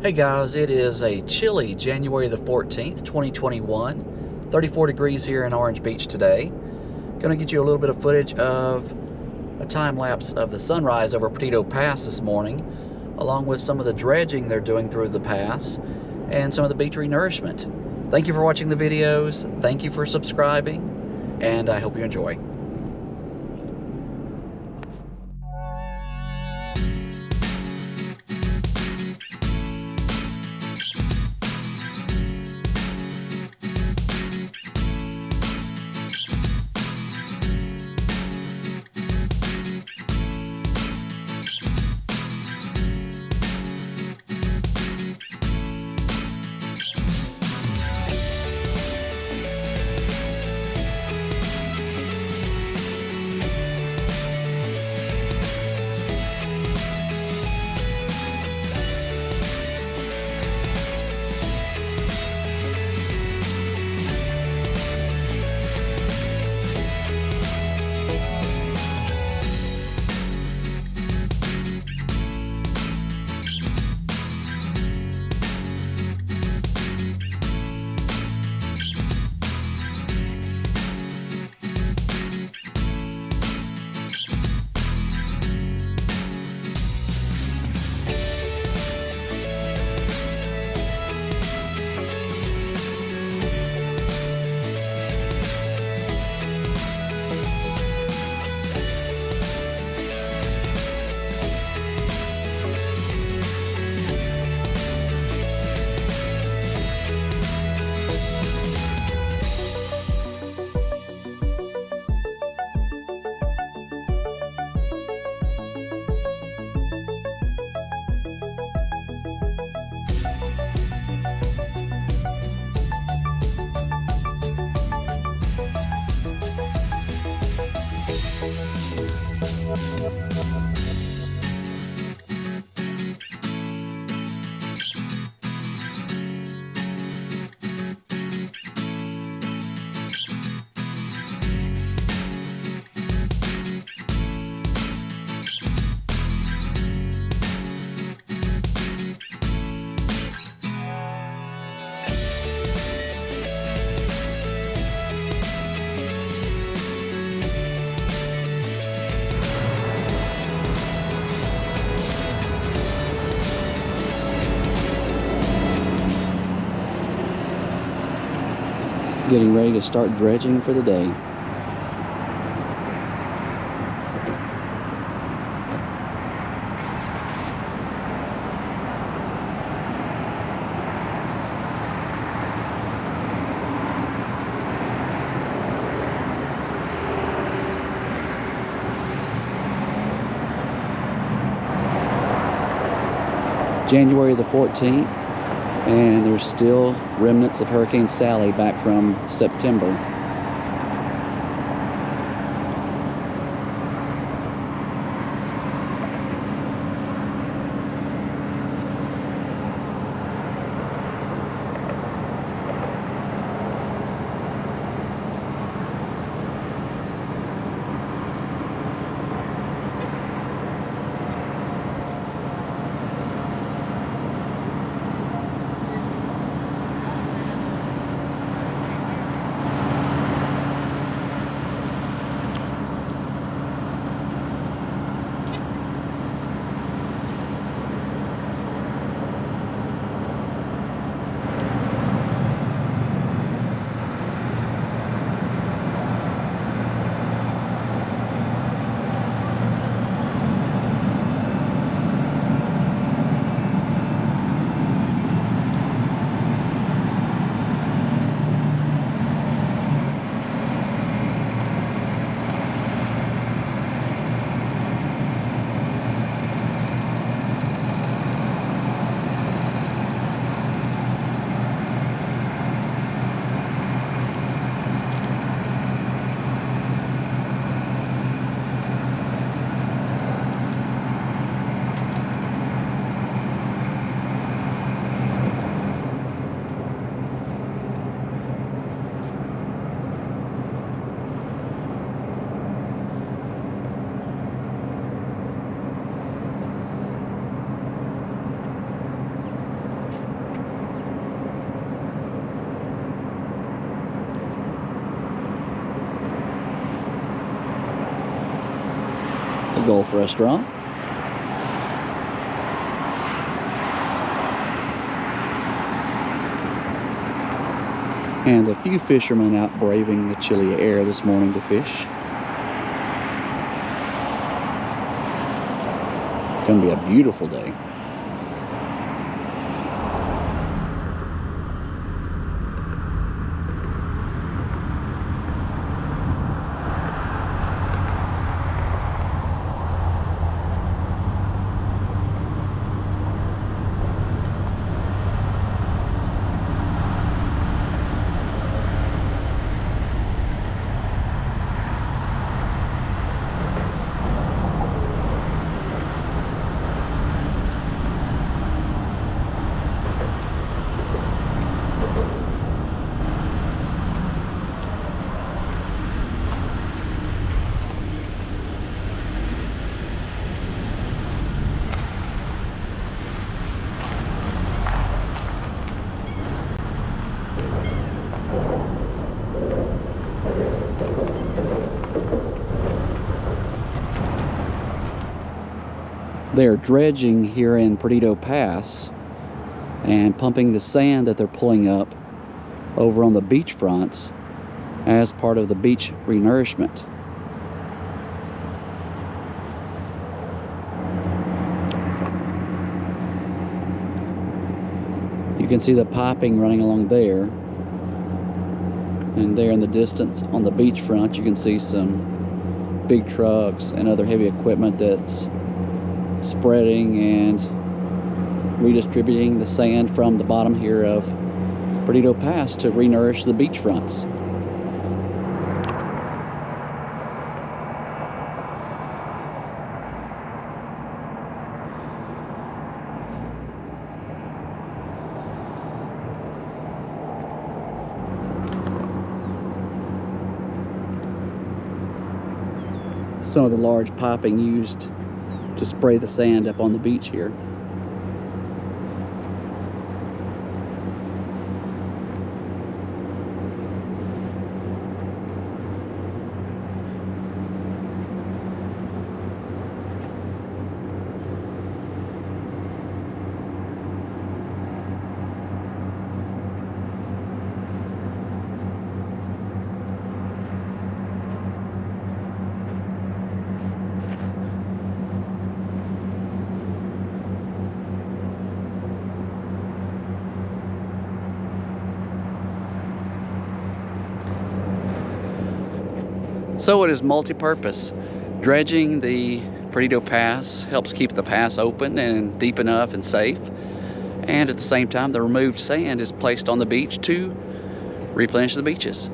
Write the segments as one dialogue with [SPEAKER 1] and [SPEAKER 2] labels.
[SPEAKER 1] Hey guys, it is a chilly January the 14th, 2021. 34 degrees here in Orange Beach today. Going to get you a little bit of footage of a time lapse of the sunrise over Perdido Pass this morning, along with some of the dredging they're doing through the pass and some of the beach renourishment. Thank you for watching the videos. Thank you for subscribing, and I hope you enjoy. Getting ready to start dredging for the day. January the 14th, and there's still remnants of Hurricane Sally back from September. Gulf restaurant. And a few fishermen out braving the chilly air this morning to fish. Gonna be a beautiful day. They're dredging here in Perdido Pass and pumping the sand that they're pulling up over on the beach fronts as part of the beach renourishment. You can see the piping running along there, and there in the distance on the beach front you can see some big trucks and other heavy equipment that's spreading and redistributing the sand from the bottom here of Perdido Pass to renourish the beach fronts. Some of the large piping used to spray the sand up on the beach here. So it is multi-purpose. Dredging the Perdido Pass helps keep the pass open and deep enough and safe. And at the same time, the removed sand is placed on the beach to replenish the beaches.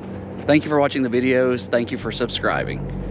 [SPEAKER 1] Thank you for watching the videos. Thank you for subscribing.